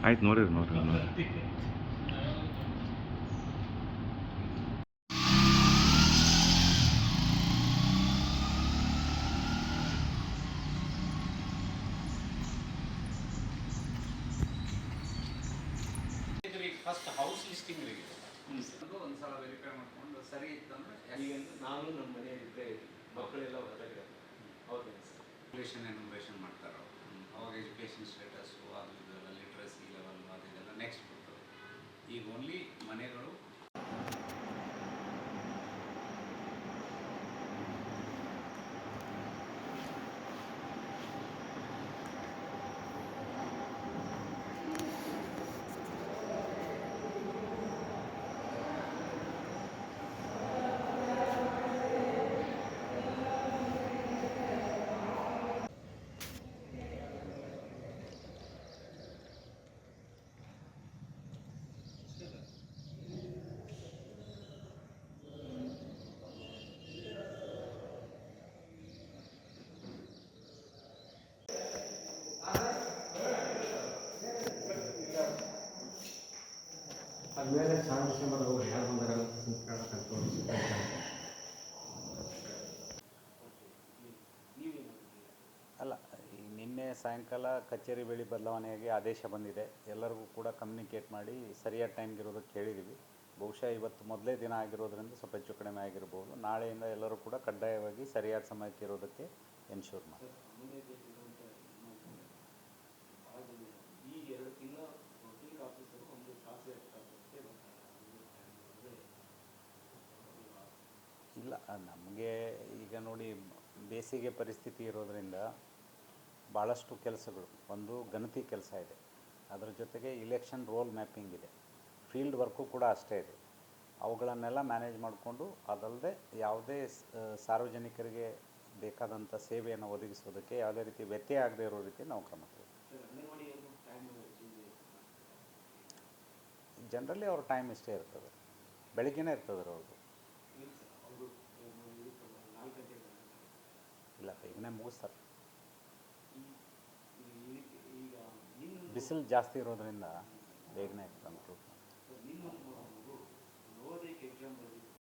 ಆಯ್ತು, ನೋಡಿರಿ ನೋಡಿರಿ ನೋಡಿ. ಫಸ್ಟ್ ಹೌಸ್ ಲಿಸ್ಟಿಂಗ್ ಒಂದ್ಸಲ ವೆರಿಫೈ ಮಾಡ್ಕೊಂಡು ಸರಿ ಇತ್ತಂದ್ರೆ ಈಗ ನಾನು ನಮ್ಮ ಮನೆಯಲ್ಲಿ ಇಬ್ಬರೇ ಮಕ್ಕಳೆಲ್ಲ ಹೊರಗಡೆ ಹೌದು ರಿಲೇಷನ್ ಎನ್ಯುಮರೇಷನ್ ಮಾಡ್ತಾರೆ ಅವಾಗ ಎಜುಕೇಷನ್ ಸ್ಟೇಟಸ್ಸು ಅದು ಇದೆಲ್ಲ ಲಿಟ್ರಸಿ ಲೆವೆಲ್ ಅದೆಲ್ಲ ನೆಕ್ಸ್ಟ್ ಬರ್ತದೆ. ಈಗ ಓನ್ಲಿ ಮನೆಗಳು ಆದಮೇಲೆ ಸಾಂಸ್ಕೃತಿಕ ಯಾರು ಬಂದಾರ ಅಲ್ಲ, ಈ ನಿನ್ನೆ ಸಾಯಂಕಾಲ ಕಚೇರಿ ಬಳಿ ಬದಲಾವಣೆಯಾಗಿ ಆದೇಶ ಬಂದಿದೆ. ಎಲ್ಲರಿಗೂ ಕೂಡ ಕಮ್ಯುನಿಕೇಟ್ ಮಾಡಿ ಸರಿಯಾದ ಟೈಮ್ಗೆ ಇರೋದಕ್ಕೆ ಹೇಳಿದ್ದೀವಿ. ಬಹುಶಃ ಇವತ್ತು ಮೊದಲೇ ದಿನ ಆಗಿರೋದ್ರಿಂದ ಸ್ವಲ್ಪ ಹೆಚ್ಚು ಕಡಿಮೆ ಆಗಿರ್ಬೋದು. ನಾಳೆಯಿಂದ ಎಲ್ಲರೂ ಕೂಡ ಕಡ್ಡಾಯವಾಗಿ ಸರಿಯಾದ ಸಮಯಕ್ಕೆ ಇರೋದಕ್ಕೆ ಎನ್ಶೂರ್ ಮಾಡಿ. ಇಲ್ಲ, ನಮಗೆ ಈಗ ನೋಡಿ ಬೇಸಿಗೆ ಪರಿಸ್ಥಿತಿ ಇರೋದರಿಂದ ಭಾಳಷ್ಟು ಕೆಲಸಗಳು, ಒಂದು ಗಣತಿ ಕೆಲಸ ಇದೆ, ಅದರ ಜೊತೆಗೆ ಇಲೆಕ್ಷನ್ ರೋಲ್ ಮ್ಯಾಪಿಂಗ್ ಇದೆ, ಫೀಲ್ಡ್ ವರ್ಕು ಕೂಡ ಅಷ್ಟೇ ಇದೆ. ಅವುಗಳನ್ನೆಲ್ಲ ಮ್ಯಾನೇಜ್ ಮಾಡಿಕೊಂಡು ಅದಲ್ಲದೆ ಯಾವುದೇ ಸಾರ್ವಜನಿಕರಿಗೆ ಬೇಕಾದಂಥ ಸೇವೆಯನ್ನು ಒದಗಿಸೋದಕ್ಕೆ ಯಾವುದೇ ರೀತಿ ವ್ಯತ್ಯಯ ಆಗದೇ ಇರೋ ರೀತಿ ನಾವು ಕ್ರಮ ತಗೊಳ್ತೀವಿ. ಜನರಲಿ ಅವ್ರ ಟೈಮ್ ಇಷ್ಟೇ ಇರ್ತದೆ, ಬೆಳಗ್ಗೆನೇ ಇರ್ತದೆ ಅವ್ರದ್ದು. ಇಲ್ಲ, ಬೇಗನೆ ಮುಗಿಸ್ತಾರೆ. ಬಿಸಿಲು ಜಾಸ್ತಿ ಇರೋದ್ರಿಂದ ಬೇಗನೆ ಕಂಟ್ರೋಲ್.